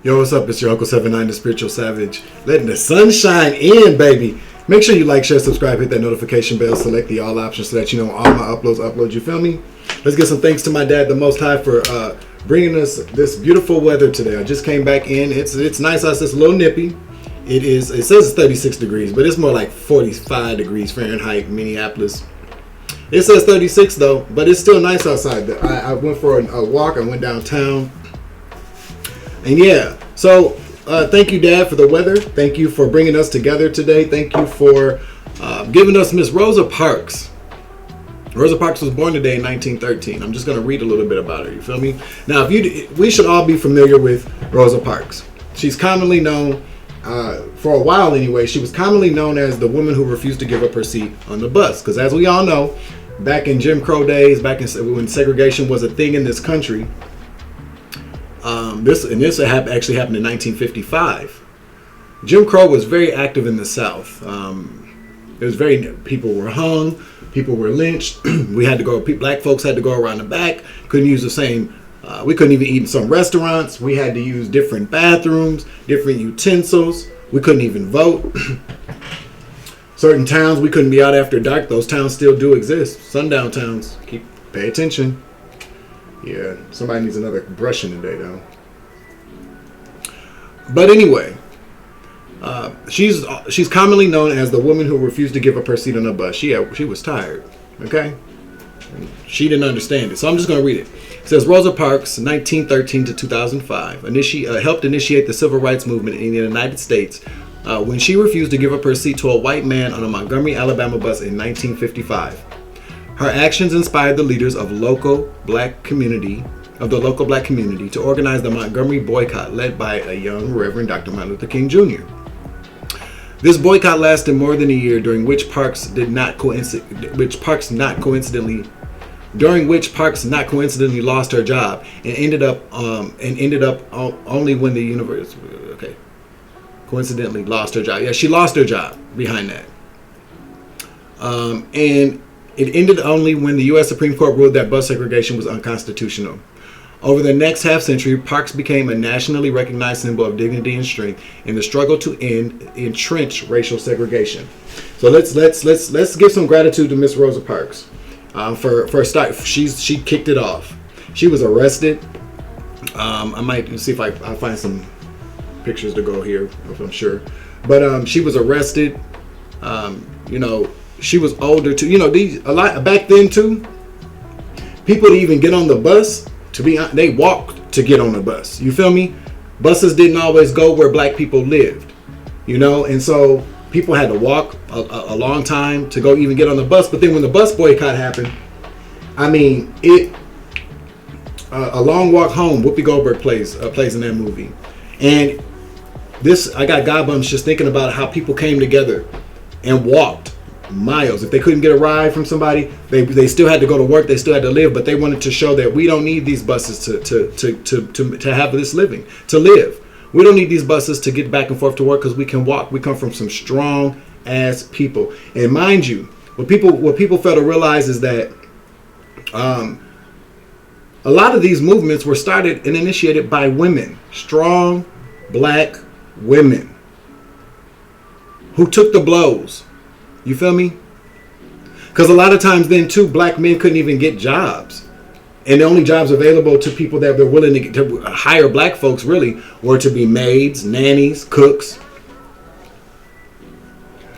Yo, what's up? It's your Uncle 79, the Spiritual Savage. Letting the sunshine in, baby. Make sure you like, share, subscribe, hit that notification bell, select the all options so that you know all my uploads. You feel me? Let's give some thanks to my dad, the Most High, for bringing us this beautiful weather today. I just came back in. It's nice outside. It's a little nippy. It says it's 36 degrees, but it's more like 45 degrees Fahrenheit in Minneapolis. It says 36 though, but it's still nice outside. I went for a walk. I went downtown. And yeah, so thank you, Dad, for the weather. Thank you for bringing us together today. Thank you for giving us Miss Rosa Parks. Rosa Parks was born today in 1913. I'm just going to read a little bit about her. You feel me? Now, we should all be familiar with Rosa Parks. She's commonly known, for a while anyway, she was commonly known as the woman who refused to give up her seat on the bus. Because as we all know, back in Jim Crow days, when segregation was a thing in this country, this actually happened in 1955. Jim Crow was very active in the South. People were hung, people were lynched. Black folks had to go around the back. Couldn't use the same. We couldn't even eat in some restaurants. We had to use different bathrooms, different utensils. We couldn't even vote. Certain towns we couldn't be out after dark. Those towns still do exist. Sundown towns. Pay attention. Yeah, somebody needs another brushing today, though. But anyway, she's commonly known as the woman who refused to give up her seat on the bus. She was tired, okay? She didn't understand it, so I'm just going to read it. It says, Rosa Parks, 1913 to 2005, helped initiate the civil rights movement in the United States when she refused to give up her seat to a white man on a Montgomery, Alabama bus in 1955. Her actions inspired the leaders of the local black community to organize the Montgomery boycott, led by a young Reverend Dr. Martin Luther King Jr. This boycott lasted more than a year, during which Parks not coincidentally lost her job and ended up only when the university. Okay, coincidentally lost her job. Yeah, she lost her job behind that. And it ended only when the U.S. Supreme Court ruled that bus segregation was unconstitutional. Over the next half century, Parks became a nationally recognized symbol of dignity and strength in the struggle to end entrenched racial segregation. So let's give some gratitude to Miss Rosa Parks for a start. She kicked it off. She was arrested. I might see if I find some pictures to go here, if I'm sure. But she was arrested. She was older too. A lot back then too. People to even get on the bus, they walked to get on the bus. You feel me? Buses didn't always go where black people lived, and so people had to walk a long time to go even get on the bus. But then when the bus boycott happened, a Long Walk Home, Whoopi Goldberg plays in that movie, and I got God bumps just thinking about how people came together and walked miles. If they couldn't get a ride from somebody, they still had to go to work, they still had to live, but they wanted to show that we don't need these buses to have this living, to live. We don't need these buses to get back and forth to work, because we can walk. We come from some strong ass people. And mind you, what people fail to realize is that a lot of these movements were started and initiated by women, strong black women who took the blows. You feel me? Because a lot of times then too, black men couldn't even get jobs. And the only jobs available to people that were willing to hire black folks really were to be maids, nannies, cooks.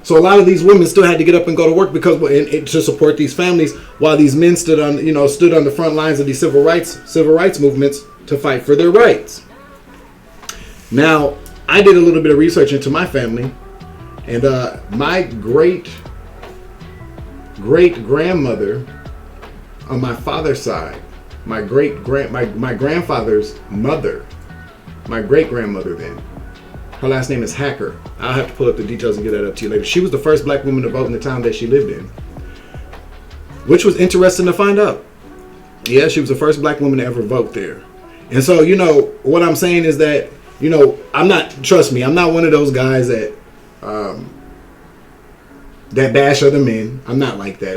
So a lot of these women still had to get up and go to work to support these families, while these men stood on the front lines of these civil rights movements to fight for their rights. Now, I did a little bit of research into my family. And my great grandmother on my father's side, my grandfather's mother, my great grandmother then, her last name is Hacker. I'll have to pull up the details and get that up to you later. She was the first black woman to vote in the town that she lived in, which was interesting to find out. Yeah, she was the first black woman to ever vote there. And so, what I'm saying is that, trust me, I'm not one of those guys that bash other men. I'm not like that.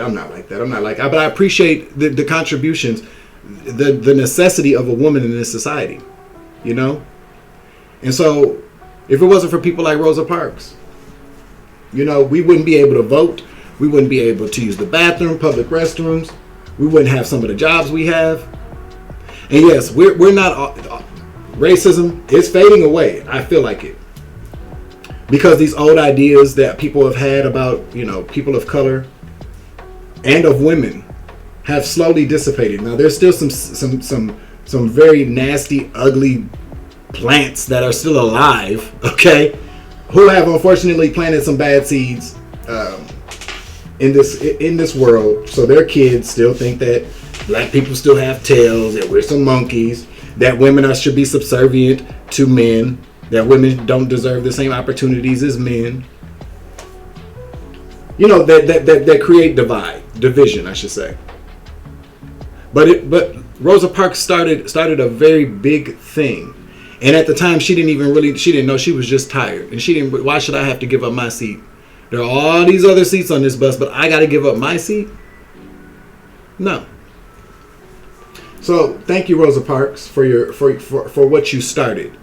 But I appreciate the contributions, the necessity of a woman in this society. And so, if it wasn't for people like Rosa Parks, you know, we wouldn't be able to vote. We wouldn't be able to use the bathroom, public restrooms. We wouldn't have some of the jobs we have. And yes, we're not... racism is fading away. I feel like it. Because these old ideas that people have had about, you know, people of color and of women have slowly dissipated. Now, there's still some very nasty, ugly plants that are still alive, okay, who have unfortunately planted some bad seeds in this world. So their kids still think that black people still have tails, that we're some monkeys, that women should be subservient to men, that women don't deserve the same opportunities as men. You know, that create division, I should say. But Rosa Parks started a very big thing. And at the time, she didn't know. She was just tired. And why should I have to give up my seat? There are all these other seats on this bus, but I got to give up my seat? No. So thank you, Rosa Parks, for what you started.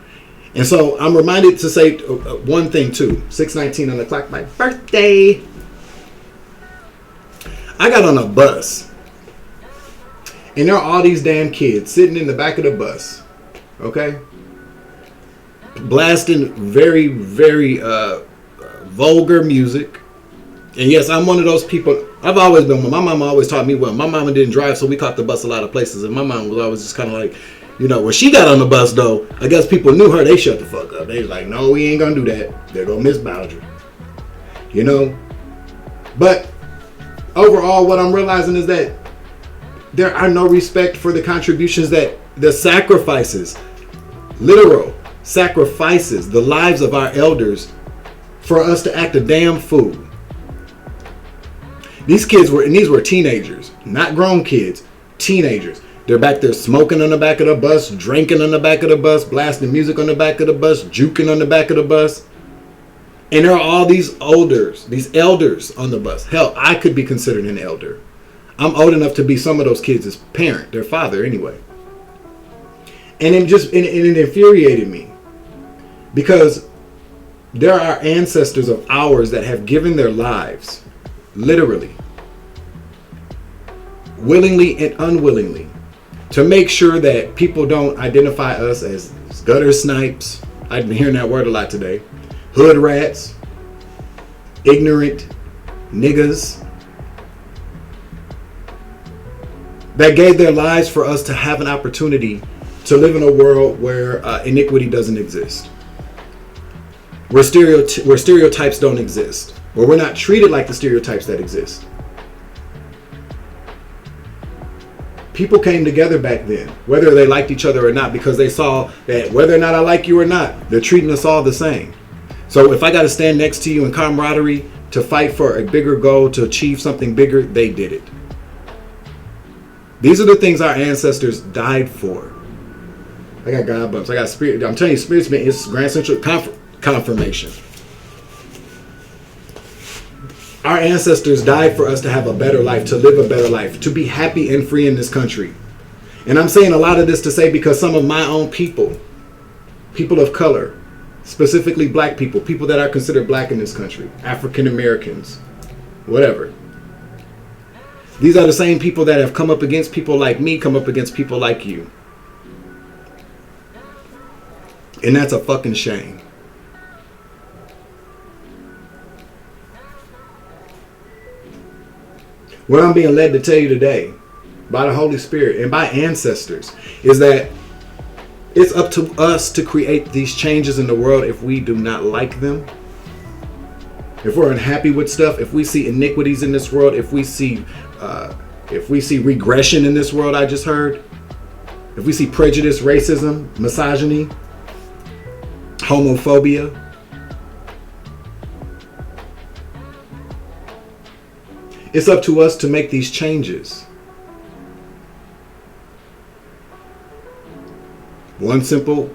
And so I'm reminded to say one thing too. 6:19 on the clock, my birthday. I got on a bus, and there are all these damn kids sitting in the back of the bus, okay, blasting very, very vulgar music. And yes, I'm one of those people. I've always been one. My mama always taught me well. My mama didn't drive, so we caught the bus a lot of places. And my mom was always just kind of like, you know, when she got on the bus, though, I guess people knew her. They shut the fuck up. They was like, no, we ain't going to do that. They're going to miss Boundary. You know? But overall, what I'm realizing is that there are no respect for the contributions that the sacrifices, literal sacrifices, the lives of our elders for us to act a damn fool. These were teenagers, not grown kids, teenagers. They're back there smoking on the back of the bus, drinking on the back of the bus, blasting music on the back of the bus, juking on the back of the bus. And there are all these elders on the bus. Hell, I could be considered an elder. I'm old enough to be some of those kids' parent, their father anyway. And it infuriated me. Because there are ancestors of ours that have given their lives, literally, willingly and unwillingly, to make sure that people don't identify us as gutter snipes. I've been hearing that word a lot today. Hood rats, ignorant niggas, that gave their lives for us to have an opportunity to live in a world where iniquity doesn't exist, where stereotypes don't exist, where we're not treated like the stereotypes that exist. People came together back then, whether they liked each other or not, because they saw that whether or not I like you or not, they're treating us all the same. So if I got to stand next to you in camaraderie to fight for a bigger goal, to achieve something bigger, they did it. These are the things our ancestors died for. I got God bumps. I got spirit. I'm telling you, spirit's been, it's Grand Central confirmation. Our ancestors died for us to have a better life, to live a better life, to be happy and free in this country. And I'm saying a lot of this to say because some of my own people of color, specifically black people that are considered black in this country, African Americans, whatever. These are the same people that have come up against people like me, come up against people like you. And that's a fucking shame. What I'm being led to tell you today by the Holy Spirit and by ancestors is that it's up to us to create these changes in the world if we do not like them. If we're unhappy with stuff, if we see iniquities in this world, if we see regression in this world, I just heard, if we see prejudice, racism, misogyny, homophobia, it's up to us to make these changes. One simple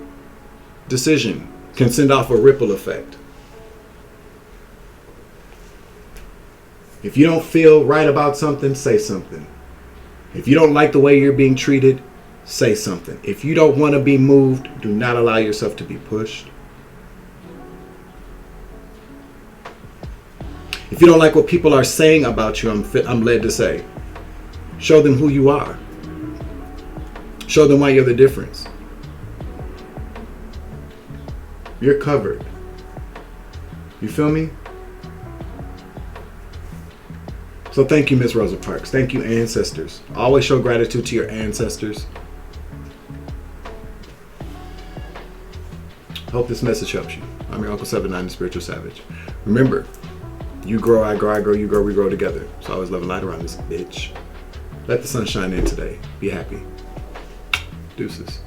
decision can send off a ripple effect. If you don't feel right about something, say something. If you don't like the way you're being treated, say something. If you don't want to be moved, do not allow yourself to be pushed. If you don't like what people are saying about you, I'm led to say, show them who you are. Show them why you're the difference. You're covered. You feel me? So thank you, Miss Rosa Parks. Thank you, ancestors. Always show gratitude to your ancestors. Hope this message helps you. I'm your Uncle 79, the Spiritual Savage. Remember, you grow, I grow, I grow, you grow, we grow together. So always love and light around this bitch. Let the sun shine in today. Be happy. Deuces.